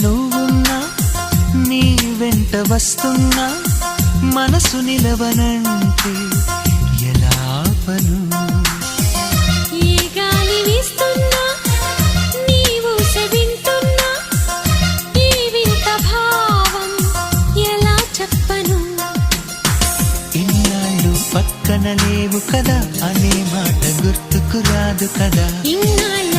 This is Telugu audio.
నువ్వున్నా నీ వెంట వస్తున్నా మనసు నిలవనంటే ఎలా ఆపను ఏ గాలి వీస్తున్నా నీవు వింటున్నా ఈ వింత భావం ఎలా చెప్పను ఇన్నాళ్ళు పక్కన లేవు కదా అనే మాట గుర్తుకు రాదు కదా ఇన్నాళ్ళ